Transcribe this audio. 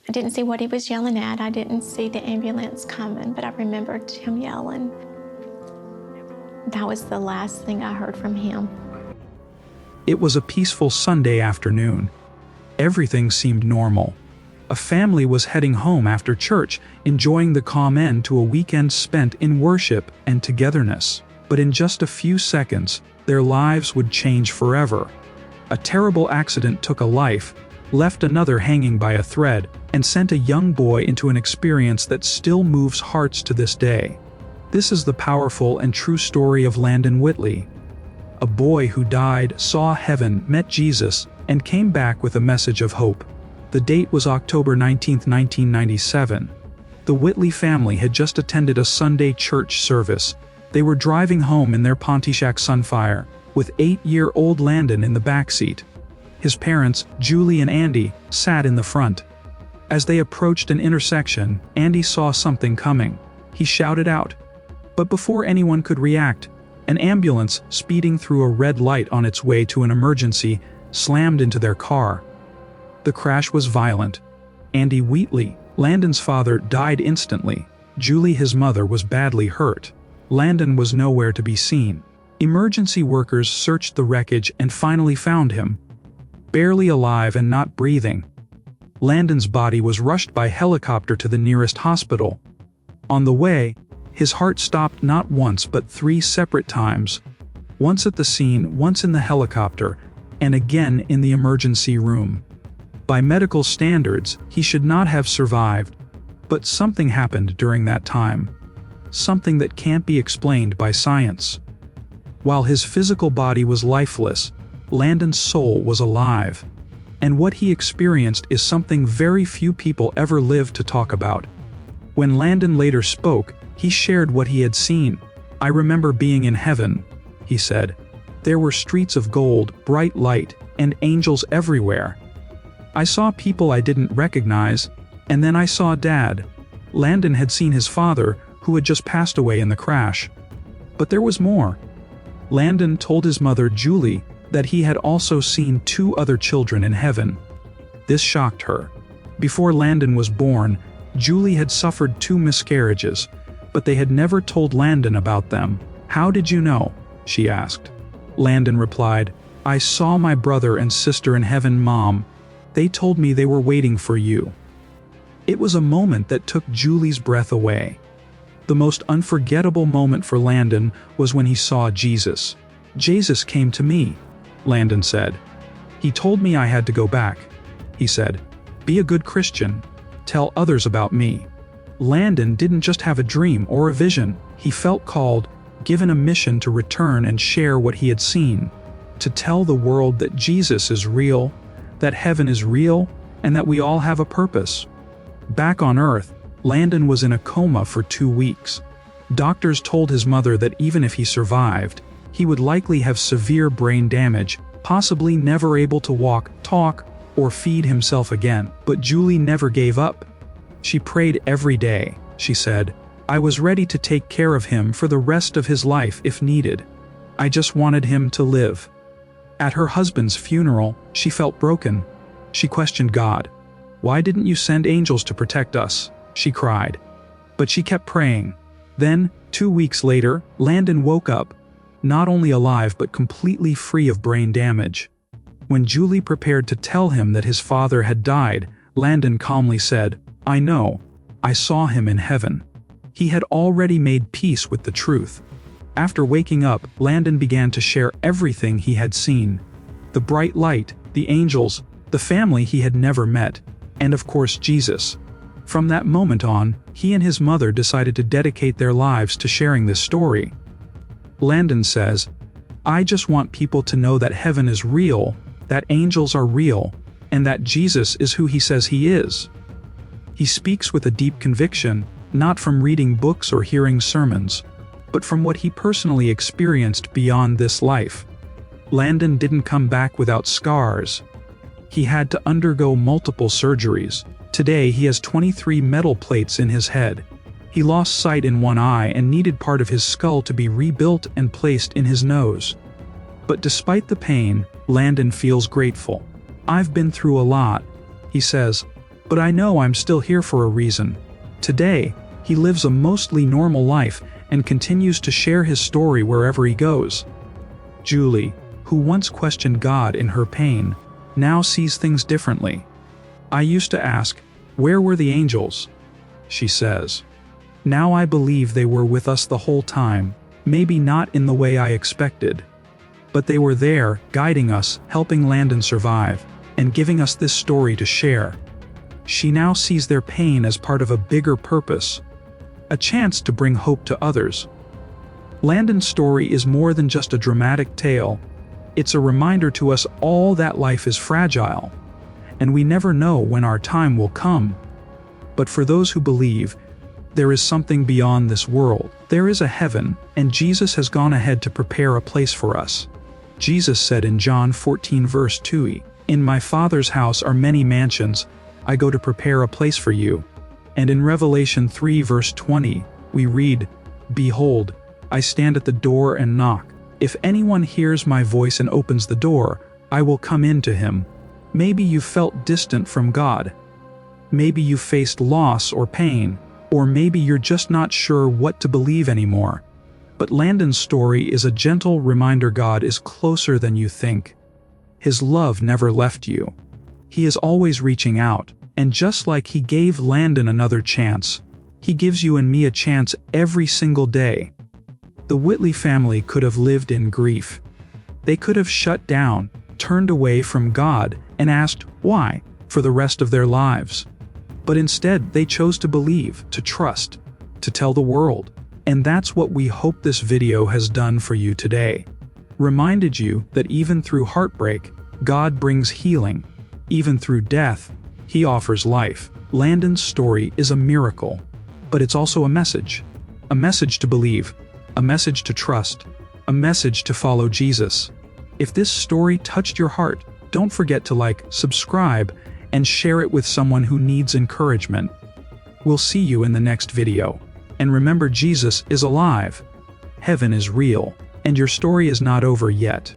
I didn't see what he was yelling at. I didn't see the ambulance coming, but I remembered him yelling. That was the last thing I heard from him. It was a peaceful Sunday afternoon. Everything seemed normal. A family was heading home after church, enjoying the calm end to a weekend spent in worship and togetherness. But in just a few seconds, their lives would change forever. A terrible accident took a life, left another hanging by a thread, and sent a young boy into an experience that still moves hearts to this day. This is the powerful and true story of Landon Whitley. A boy who died, saw heaven, met Jesus, and came back with a message of hope. The date was October 19, 1997. The Whitley family had just attended a Sunday church service. They were driving home in their Pontiac Sunfire, with 8-year-old Landon in the backseat. His parents, Julie and Andy, sat in the front. As they approached an intersection, Andy saw something coming. He shouted out. But before anyone could react, an ambulance speeding through a red light on its way to an emergency slammed into their car. The crash was violent. Andy Wheatley, Landon's father, died instantly. Julie, his mother, was badly hurt. Landon was nowhere to be seen. Emergency workers searched the wreckage and finally found him, barely alive and not breathing. Landon's body was rushed by helicopter to the nearest hospital. On the way, his heart stopped not once but 3 separate times, once at the scene, once in the helicopter, and again in the emergency room. By medical standards, he should not have survived, but something happened during that time. Something that can't be explained by science. While his physical body was lifeless, Landon's soul was alive. And what he experienced is something very few people ever live to talk about. When Landon later spoke, he shared what he had seen. "I remember being in heaven," he said. "There were streets of gold, bright light, and angels everywhere. I saw people I didn't recognize, and then I saw Dad." Landon had seen his father, who had just passed away in the crash. But there was more. Landon told his mother, Julie, that he had also seen 2 other children in heaven. This shocked her. Before Landon was born, Julie had suffered 2 miscarriages, but they had never told Landon about them. "How did you know?" she asked. Landon replied, "I saw my brother and sister in heaven, Mom. They told me they were waiting for you." It was a moment that took Julie's breath away. The most unforgettable moment for Landon was when he saw Jesus. "Jesus came to me," Landon said. "He told me I had to go back." He said, "Be a good Christian. Tell others about me." Landon didn't just have a dream or a vision. He felt called, given a mission to return and share what he had seen. To tell the world that Jesus is real, that heaven is real, and that we all have a purpose. Back on Earth, Landon was in a coma for 2 weeks. Doctors told his mother that even if he survived, he would likely have severe brain damage, possibly never able to walk, talk, or feed himself again. But Julie never gave up. She prayed every day. She said, "I was ready to take care of him for the rest of his life if needed. I just wanted him to live." At her husband's funeral, she felt broken. She questioned God. "Why didn't you send angels to protect us?" she cried. But she kept praying. Then, 2 weeks later, Landon woke up, not only alive but completely free of brain damage. When Julie prepared to tell him that his father had died, Landon calmly said, "I know. I saw him in heaven." He had already made peace with the truth. After waking up, Landon began to share everything he had seen. The bright light, the angels, the family he had never met, and of course Jesus. From that moment on, he and his mother decided to dedicate their lives to sharing this story. Landon says, "I just want people to know that heaven is real, that angels are real, and that Jesus is who he says he is." He speaks with a deep conviction, not from reading books or hearing sermons, but from what he personally experienced beyond this life. Landon didn't come back without scars. He had to undergo multiple surgeries. Today he has 23 metal plates in his head. He lost sight in one eye and needed part of his skull to be rebuilt and placed in his nose. But despite the pain, Landon feels grateful. "I've been through a lot," he says, But I know I'm still here for a reason. Today, he lives a mostly normal life and continues to share his story wherever he goes. Julie, who once questioned God in her pain, now sees things differently. I used to ask, "Where were the angels?" she says. Now I believe they were with us the whole time, maybe not in the way I expected. But they were there, guiding us, helping Landon survive, and giving us this story to share. She now sees their pain as part of a bigger purpose, a chance to bring hope to others. Landon's story is more than just a dramatic tale. It's a reminder to us all that life is fragile, and we never know when our time will come. But for those who believe, there is something beyond this world. There is a heaven, and Jesus has gone ahead to prepare a place for us. Jesus said in John 14 verse 2, "In my Father's house are many mansions. I go to prepare a place for you." And in Revelation 3 verse 20, we read, "Behold, I stand at the door and knock. If anyone hears my voice and opens the door, I will come in to him." Maybe you felt distant from God. Maybe you faced loss or pain, or maybe you're just not sure what to believe anymore. But Landon's story is a gentle reminder God is closer than you think. His love never left you. He is always reaching out, and just like he gave Landon another chance, he gives you and me a chance every single day. The Whitley family could have lived in grief. They could have shut down, turned away from God, and asked why for the rest of their lives. But instead, they chose to believe, to trust, to tell the world. And that's what we hope this video has done for you today. Reminded you that even through heartbreak, God brings healing. Even through death, he offers life. Landon's story is a miracle, but it's also a message. A message to believe, a message to trust, a message to follow Jesus. If this story touched your heart, don't forget to like, subscribe, and share it with someone who needs encouragement. We'll see you in the next video. And remember, Jesus is alive. Heaven is real, and your story is not over yet.